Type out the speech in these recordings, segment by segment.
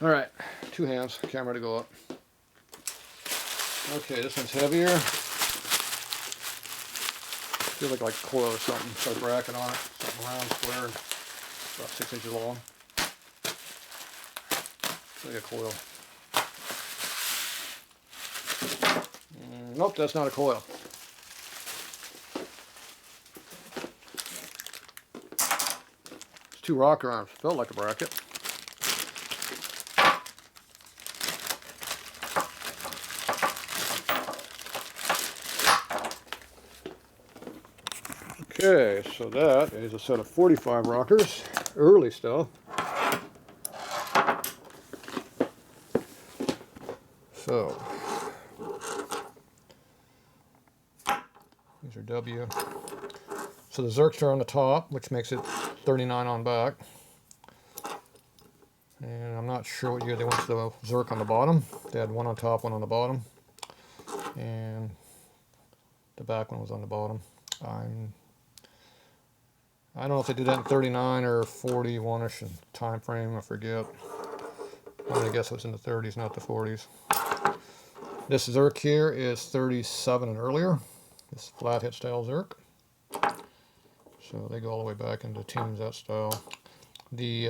All right, 2 hands, camera to go up. Okay, this one's heavier. Feels like coil or something. Put a bracket on it, something round, square, about 6 inches long. Like a coil. Nope, that's not a coil. It's 2 rocker arms. Felt like a bracket. Okay, so that is a set of 45 rockers, early stuff. So, these are W. So the Zerks are on the top, which makes it 39 on back. And I'm not sure what year they went to the Zerk on the bottom. They had one on top, one on the bottom. And the back one was on the bottom. I don't know if they did that in 39 or 41-ish time frame, I forget. I'm going to guess it was in the 30s, not the 40s. This Zerk here is 37 and earlier. This flathead style Zerk. So they go all the way back into teams, that style. The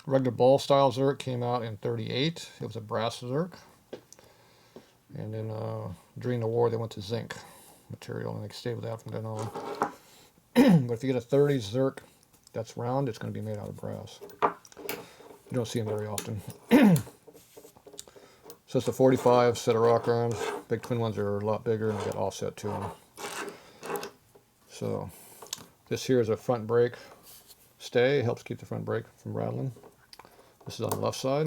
regular ball style Zerk came out in 38. It was a brass Zerk. And then during the war they went to zinc material and they stayed with that from then on. But if you get a 30s Zerk that's round, it's going to be made out of brass. You don't see them very often. So it's a 45 set of rocker arms. Big twin ones are a lot bigger and they got offset to them. So this here is a front brake stay. It helps keep the front brake from rattling. This is on the left side.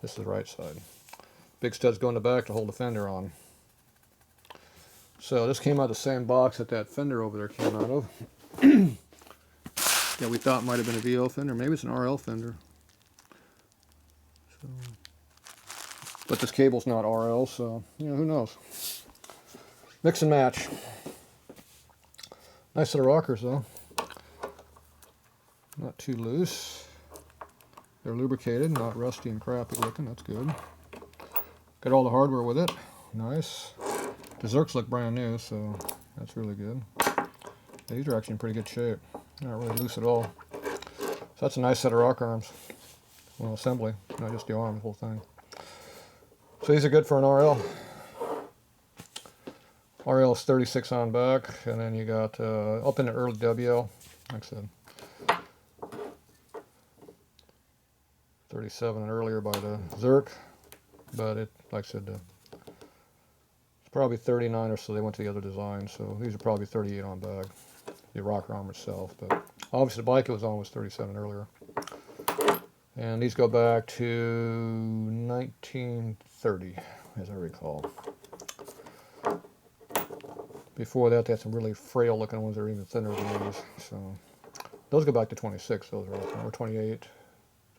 This is the right side. Big studs go in the back to hold the fender on. So this came out of the same box that fender over there came out of. Yeah, we thought might have been a VO fender. Maybe it's an RL fender. So, but this cable's not RL, so who knows. Mix and match. Nice set of rockers though. Not too loose. They're lubricated, not rusty and crappy looking. That's good. Got all the hardware with it. Nice. The Zerks look brand new, so that's really good. These are actually in pretty good shape. Not really loose at all. So that's a nice set of rocker arms. Well, assembly, not just the arm, the whole thing. So these are good for an RL. RL is 36 on back, and then you got up in the early WL, like I said, 37 and earlier by the Zerk, but it, like I said, it's probably 39 or so. They went to the other design, so these are probably 38 on back, the rocker arm itself. But obviously the bike it was on was 37 earlier. And these go back to 1930, as I recall. Before that, they had some really frail looking ones that are even thinner than these. So those go back to 26, those are all, or 28.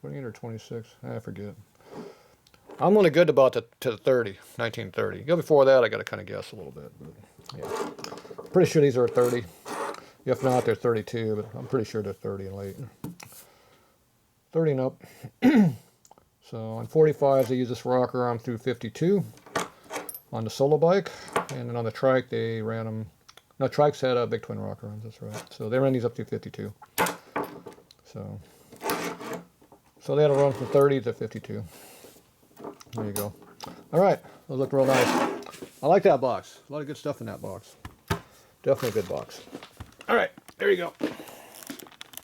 28 or 26, I forget. I'm only good about to the 30, 1930. Go before that, I got to kind of guess a little bit. But yeah, pretty sure these are 30. If not, they're 32, but I'm pretty sure they're 30 and late. 30 and up. So on 45s, they use this rocker arm through 52 on the solo bike, and then on the trike, they ran them. No, trikes had big twin rocker arms. That's right. So they ran these up through 52. So they had to run from 30 to 52. There you go. All right, those look real nice. I like that box. A lot of good stuff in that box. Definitely a good box. All right, there you go.